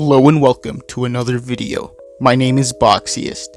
Hello and welcome to another video. My name is Boxiest,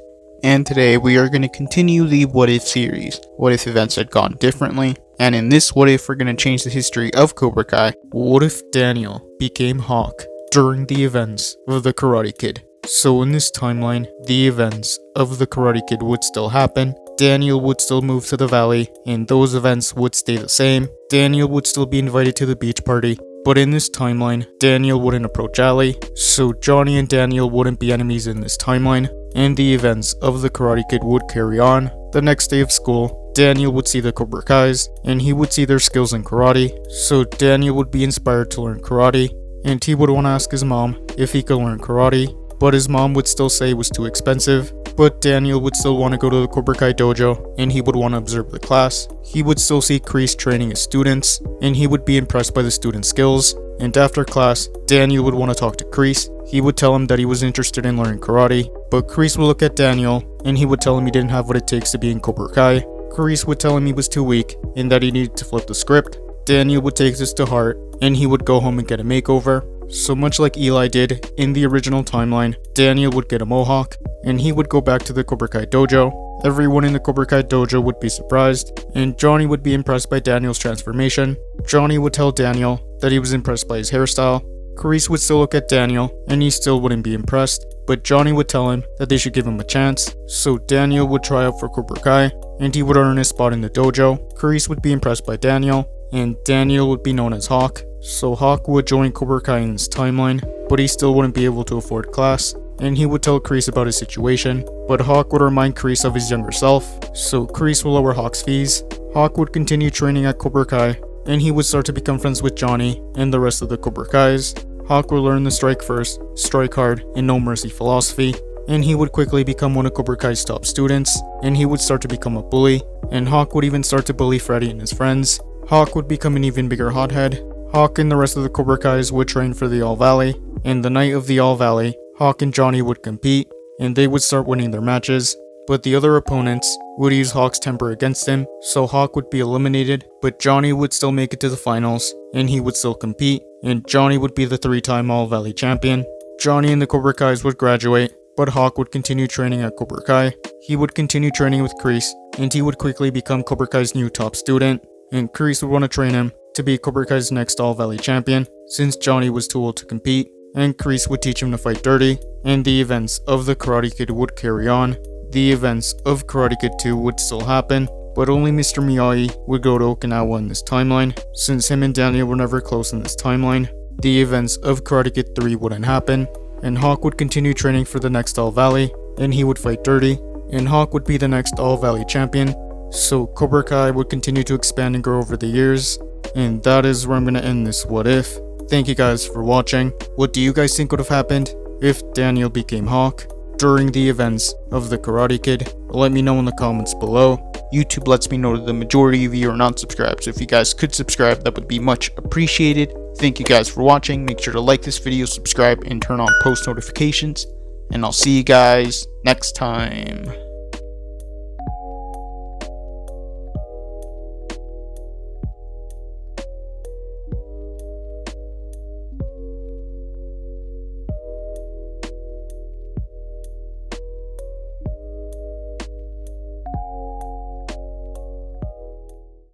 and today we are going to continue the What If series. What if events had gone differently? And in this What If, we're going to change the history of Cobra Kai. What if Daniel became Hawk during the events of the Karate Kid? So in this timeline, the events of the Karate Kid would still happen. Daniel would still move to the valley, and those events would stay the same. Daniel would still be invited to the beach party. But in this timeline, Daniel wouldn't approach Ali, so Johnny and Daniel wouldn't be enemies in this timeline, and the events of the Karate Kid would carry on. The next day of school, Daniel would see the Cobra Kais, and he would see their skills in karate, so Daniel would be inspired to learn karate, and he would want to ask his mom if he could learn karate, but his mom would still say it was too expensive. But Daniel would still want to go to the Cobra Kai dojo, and he would want to observe the class. He would still see Kreese training his students, and he would be impressed by the students' skills. And after class, Daniel would want to talk to Kreese. He would tell him that he was interested in learning karate, but Kreese would look at Daniel, and he would tell him he didn't have what it takes to be in Cobra Kai. Kreese would tell him he was too weak, and that he needed to flip the script. Daniel would take this to heart, and he would go home and get a makeover. So much like Eli did in the original timeline, Daniel would get a mohawk, and he would go back to the Cobra Kai dojo. Everyone in the Cobra Kai dojo would be surprised, and Johnny would be impressed by Daniel's transformation. Johnny would tell Daniel that he was impressed by his hairstyle. Kreese would still look at Daniel, and he still wouldn't be impressed, but Johnny would tell him that they should give him a chance. So Daniel would try out for Cobra Kai, and he would earn his spot in the dojo. Kreese would be impressed by Daniel, and Daniel would be known as Hawk. So Hawk would join Cobra Kai in this timeline, but he still wouldn't be able to afford class, and he would tell Kreese about his situation, but Hawk would remind Kreese of his younger self, so Kreese will lower Hawk's fees. Hawk would continue training at Cobra Kai, and he would start to become friends with Johnny and the rest of the Cobra Kais. Hawk would learn the strike first, strike hard, and no mercy philosophy, and he would quickly become one of Cobra Kai's top students, and he would start to become a bully, and Hawk would even start to bully Freddy and his friends. Hawk would become an even bigger hothead. Hawk and the rest of the Cobra Kais would train for the All Valley, and the night of the All Valley, Hawk and Johnny would compete, and they would start winning their matches, but the other opponents would use Hawk's temper against him, so Hawk would be eliminated, but Johnny would still make it to the finals, and he would still compete, and Johnny would be the 3-time All Valley champion. Johnny and the Cobra Kais would graduate, but Hawk would continue training at Cobra Kai. He would continue training with Kreese, and he would quickly become Cobra Kai's new top student, and Kreese would want to train him to be Cobra Kai's next All Valley champion, since Johnny was too old to compete, and Kreese would teach him to fight dirty, and the events of the Karate Kid would carry on. The events of Karate Kid 2 would still happen, but only Mr. Miyagi would go to Okinawa in this timeline, since him and Daniel were never close in this timeline. The events of Karate Kid 3 wouldn't happen, and Hawk would continue training for the next All Valley, and he would fight dirty, and Hawk would be the next All Valley champion. So Cobra Kai would continue to expand and grow over the years, and that is where I'm going to end this What If. Thank you guys for watching. What do you guys think would have happened if Daniel became Hawk during the events of the Karate Kid? Let me know in the comments below. YouTube lets me know that the majority of you are not subscribed, so if you guys could subscribe, that would be much appreciated. Thank you guys for watching. Make sure to like this video, subscribe, and turn on post notifications, and I'll see you guys next time.